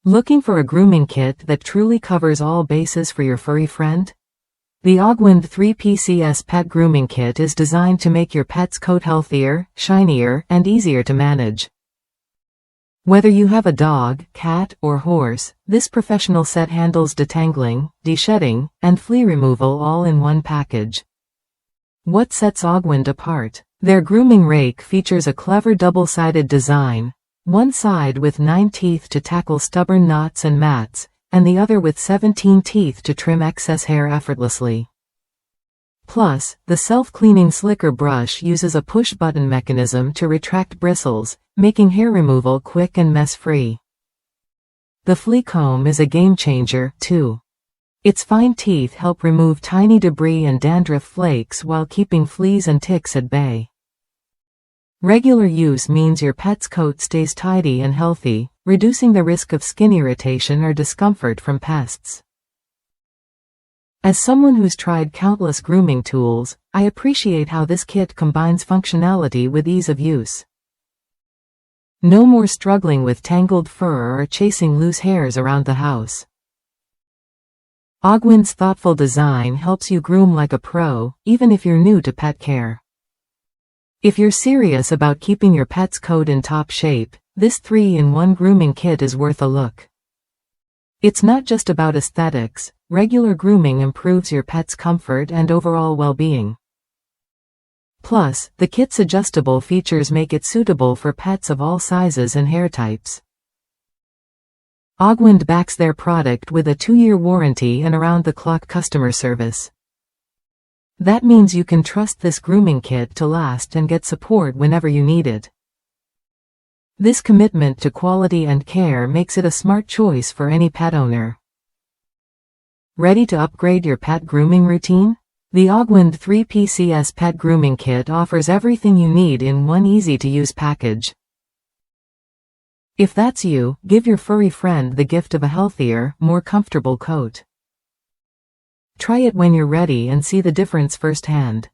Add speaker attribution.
Speaker 1: Looking for a grooming kit that truly covers all bases for your furry friend? The Ogwind 3PCS Pet Grooming Kit is designed to make your pet's coat healthier, shinier, and easier to manage. Whether you have a dog, cat, or horse, this professional set handles detangling, deshedding, and flea removal all in one package. What sets Ogwind apart? Their grooming rake features a clever double-sided design, one side with 9 teeth to tackle stubborn knots and mats, and the other with 17 teeth to trim excess hair effortlessly. Plus, the self-cleaning slicker brush uses a push-button mechanism to retract bristles, making hair removal quick and mess-free. The flea comb is a game-changer, too. Its fine teeth help remove tiny debris and dandruff flakes while keeping fleas and ticks at bay. Regular use means your pet's coat stays tidy and healthy, reducing the risk of skin irritation or discomfort from pests. As someone who's tried countless grooming tools, I appreciate how this kit combines functionality with ease of use. No more struggling with tangled fur or chasing loose hairs around the house. Ogwind's thoughtful design helps you groom like a pro, even if you're new to pet care. If you're serious about keeping your pet's coat in top shape, this 3-in-1 grooming kit is worth a look. It's not just about aesthetics, regular grooming improves your pet's comfort and overall well-being. Plus, the kit's adjustable features make it suitable for pets of all sizes and hair types. Ogwind backs their product with a 2-year warranty and around-the-clock customer service. That means you can trust this grooming kit to last and get support whenever you need it. This commitment to quality and care makes it a smart choice for any pet owner. Ready to upgrade your pet grooming routine? The Ogwind 3PCS Pet Grooming Kit offers everything you need in one easy-to-use package. If that's you, give your furry friend the gift of a healthier, more comfortable coat. Try it when you're ready and see the difference firsthand.